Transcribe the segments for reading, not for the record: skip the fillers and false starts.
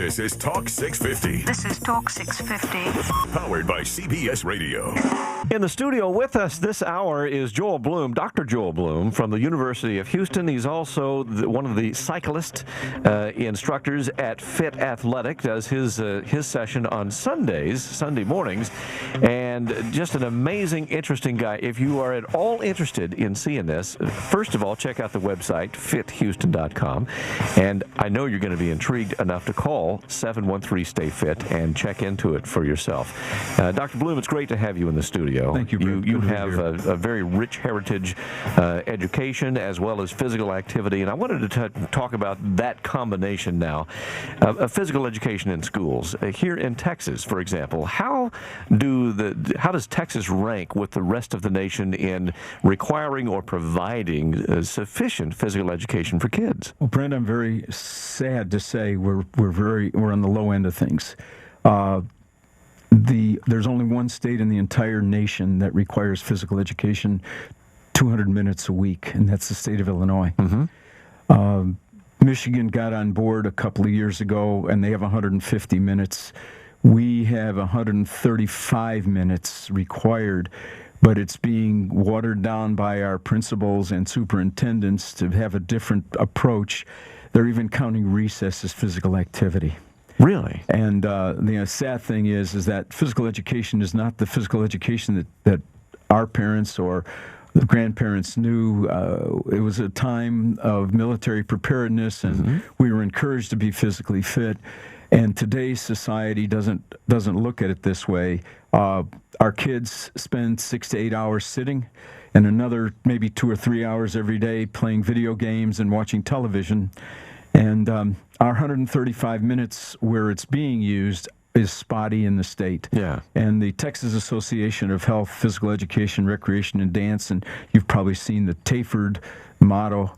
This is Talk 650. This is Talk 650. Powered by CBS Radio. In the studio with us this hour is Joel Bloom, Dr. Joel Bloom from the University of Houston. He's also one of the cyclist instructors at Fit Athletic, does his session on Sunday mornings, and just an amazing, interesting guy. If you are at all interested in seeing this, first of all, check out the website, fithouston.com, and I know you're going to be intrigued enough to call 713-STAY-FIT and check into it for yourself. Dr. Bloom, it's great to have you in the studio. Thank you, Brent. You have a very rich heritage, education as well as physical activity, and I wanted to talk about that combination now of physical education in schools. Here in Texas, for example, how does Texas rank with the rest of the nation in requiring or providing sufficient physical education for kids? Well, Brent, I'm very sad to say we're on the low end of things. There's only one state in the entire nation that requires physical education 200 minutes a week, and that's the state of Illinois. Mm-hmm. Michigan got on board a couple of years ago, and they have 150 minutes. We have 135 minutes required, but it's being watered down by our principals and superintendents to have a different approach. They're even counting recess as physical activity. Really? And the sad thing is that physical education is not the physical education that our parents or the grandparents knew. It was a time of military preparedness, and mm-hmm. we were encouraged to be physically fit. And today's society doesn't look at it this way. Our kids spend 6 to 8 hours sitting, and another maybe 2 or 3 hours every day playing video games and watching television. And our 135 minutes where it's being used is spotty in the state. Yeah. And the Texas Association of Health, Physical Education, Recreation, and Dance, and you've probably seen the TAFERD motto,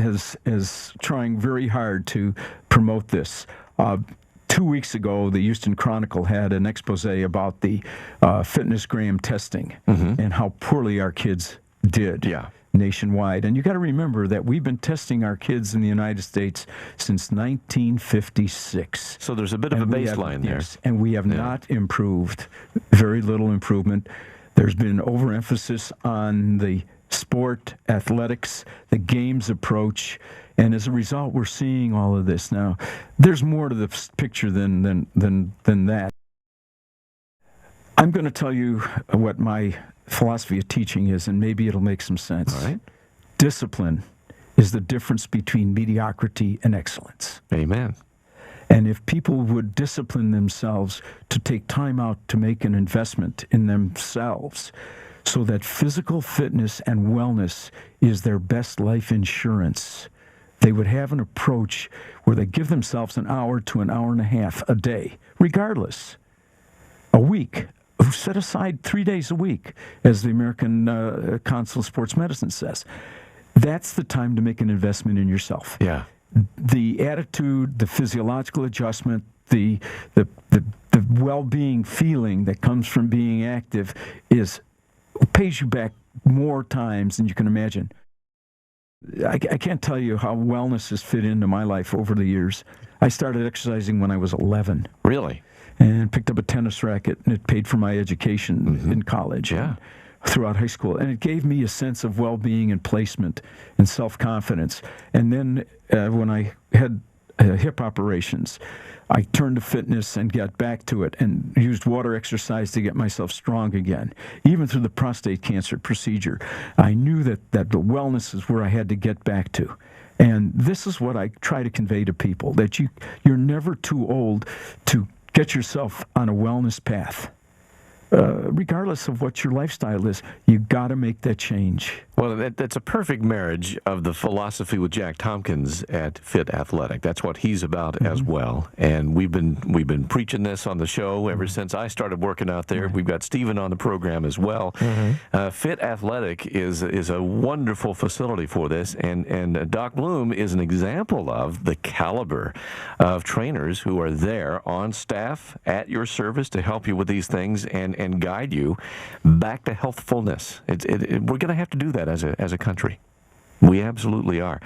is trying very hard to promote this. 2 weeks ago, the Houston Chronicle had an expose about the fitness-gram testing mm-hmm. and how poorly our kids did. Yeah. Nationwide. And you got to remember that we've been testing our kids in the United States since 1956. So there's a bit of a baseline there. Yes, and we have not improved, very little improvement. There's been overemphasis on the sport, athletics, the games approach, and as a result, we're seeing all of this. Now, there's more to the picture than that. I'm going to tell you what my philosophy of teaching is, and maybe it'll make some sense. All right. Discipline is the difference between mediocrity and excellence. Amen. And if people would discipline themselves to take time out to make an investment in themselves so that physical fitness and wellness is their best life insurance, they would have an approach where they give themselves an hour to an hour and a half a day, regardless, a week. Set aside 3 days a week, as the American Council of Sports Medicine says. That's the time to make an investment in yourself. Yeah. The attitude, the physiological adjustment, the well-being feeling that comes from being active pays you back more times than you can imagine. I can't tell you how wellness has fit into my life over the years. I started exercising when I was 11. Really? And picked up a tennis racket, and it paid for my education mm-hmm. in college and throughout high school. And it gave me a sense of well-being and placement and self-confidence. And then when I had hip operations, I turned to fitness and got back to it and used water exercise to get myself strong again. Even through the prostate cancer procedure, I knew that the wellness is where I had to get back to. And this is what I try to convey to people, that you're never too old to get yourself on a wellness path. Regardless of what your lifestyle is, you got to make that change. Well, that's a perfect marriage of the philosophy with Jack Tompkins at Fit Athletic. That's what he's about mm-hmm. as well. And we've been preaching this on the show ever since I started working out there. Right. We've got Stephen on the program as well. Mm-hmm. Fit Athletic is a wonderful facility for this, and Doc Bloom is an example of the caliber of trainers who are there on staff at your service to help you with these things and guide you back to healthfulness. We're going to have to do that as a country. We absolutely are.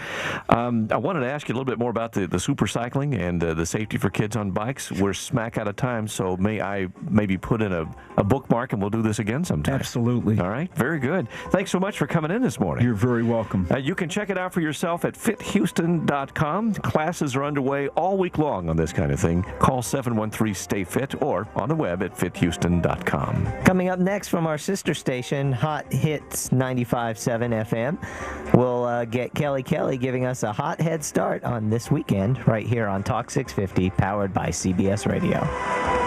I wanted to ask you a little bit more about the super cycling and the safety for kids on bikes. We're smack out of time, so may I maybe put in a bookmark and we'll do this again sometime. Absolutely. All right, very good. Thanks so much for coming in this morning. You're very welcome. You can check it out for yourself at fithouston.com. Classes are underway all week long on this kind of thing. Call 713-STAY-FIT or on the web at fithouston.com. Coming up next from our sister station, Hot Hits 95.7 FM, we'll get Kelly giving us a hot head start on this weekend right here on Talk 650, powered by CBS Radio.